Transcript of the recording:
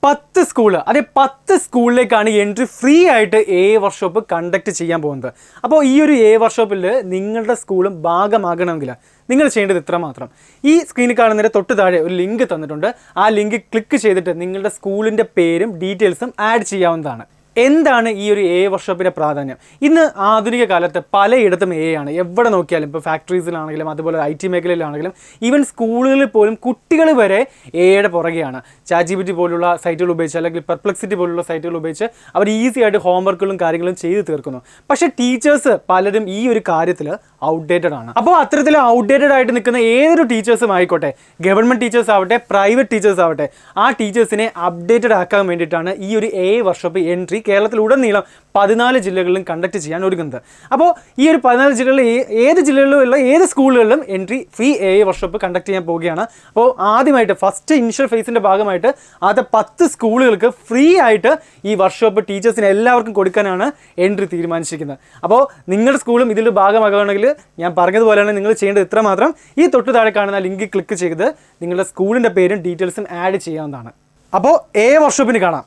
10 school, അതെ 10 സ്കൂളിലേക്കാണ് entry free ആയിട്ട് workshop conduct ചെയ്യാൻ പോകുന്നത്. അപ്പോൾ ഈ ഒരു വർക്ക്ഷോപ്പിൽ നിങ്ങളുടെ സ്കൂളും ഭാഗമാകണമെങ്കിൽ നിങ്ങൾ ചെയ്യേണ്ടത് ഇത്ര മാത്രം. ഈ സ്ക്രീനിൽ കാണുന്നതിൻ്റെ തൊട്ട് താഴെ ഒരു ലിങ്ക് തന്നിട്ടുണ്ട്. ആ ലിങ്ക് ക്ലിക്ക് ചെയ്തിട്ട് നിങ്ങളുടെ സ്കൂളിൻ്റെ പേരും ഡീറ്റെയിൽസും ആഡ് ചെയ്യാവുന്നതാണ്. എന്താണ് ഈ ഒരു വർക്ക്ഷോപ്പിൻ്റെ പ്രാധാന്യം? ഇന്ന് ആധുനിക കാലത്ത് പലയിടത്തും ആണ്. എവിടെ നോക്കിയാലും, ഇപ്പോൾ ഫാക്ടറീസിലാണെങ്കിലും അതുപോലെ IT മേഖലയിലാണെങ്കിലും ഈവൻ സ്കൂളുകളിൽ പോലും കുട്ടികൾ വരെ യുടെ പുറകെയാണ്. ChatGPT പോലുള്ള സൈറ്റുകൾ ഉപയോഗിച്ച് അല്ലെങ്കിൽ പെർപ്ലക്സിറ്റി പോലുള്ള സൈറ്റുകൾ ഉപയോഗിച്ച് അവർ ഈസി ആയിട്ട് ഹോംവർക്കുകളും കാര്യങ്ങളും ചെയ്ത് തീർക്കുന്നു. പക്ഷേ ടീച്ചേഴ്സ് പലരും ഈ ഒരു കാര്യത്തിൽ ഔട്ട്ഡേറ്റഡ് ആണ്. അപ്പോൾ അത്തരത്തിൽ ഔട്ട്ഡേറ്റഡ് ആയിട്ട് നിൽക്കുന്ന ഏതൊരു ടീച്ചേഴ്സും ആയിക്കോട്ടെ, ഗവൺമെൻറ് ടീച്ചേഴ്സ് ആവട്ടെ, പ്രൈവറ്റ് ടീച്ചേഴ്സ് ആവട്ടെ, ആ ടീച്ചേഴ്സിനെ അപ്ഡേറ്റഡ് ആക്കാൻ വേണ്ടിയിട്ടാണ് ഈ ഒരു വർക്ക്ഷോപ്പ് എൻട്രി കേരളത്തിലുടനീളം 14 ജില്ലകളിലും കണ്ടക്ട് ചെയ്യാൻ ഒരുങ്ങുന്നത്. അപ്പോൾ ഈ ഒരു 14 ജില്ലകളിൽ ഏത് ജില്ലകളിലുള്ള ഏത് സ്കൂളുകളിലും എൻട്രി ഫ്രീ വർക്ക്ഷോപ്പ് കണ്ടക്ട് ചെയ്യാൻ പോവുകയാണ്. അപ്പോൾ ആദ്യമായിട്ട് ഫസ്റ്റ് ഇനിഷ്യൽ ഫേസിൻ്റെ ഭാഗമായിട്ട് ആദ്യത്തെ 10 സ്കൂളുകൾക്ക് ഫ്രീ ആയിട്ട് ഈ വർക്ക്ഷോപ്പ് ടീച്ചേഴ്സിന് എല്ലാവർക്കും കൊടുക്കാനാണ് എൻട്രി തീരുമാനിച്ചിരിക്കുന്നത്. അപ്പോൾ നിങ്ങളുടെ സ്കൂളും ഇതിൽ ഭാഗമാകുകയാണെങ്കിൽ ഞാൻ പറഞ്ഞതുപോലെയാണ് നിങ്ങൾ ചെയ്യേണ്ടത് ഇത്ര മാത്രം. ഈ തൊട്ട് താഴെ കാണുന്ന ലിങ്ക് ക്ലിക്ക് ചെയ്ത് നിങ്ങളുടെ സ്കൂളിൻ്റെ പേരും ഡീറ്റെയിൽസും ആഡ് ചെയ്യാവുന്നതാണ്. അപ്പോൾ വർക്ക്ഷോപ്പിന് കാണാം.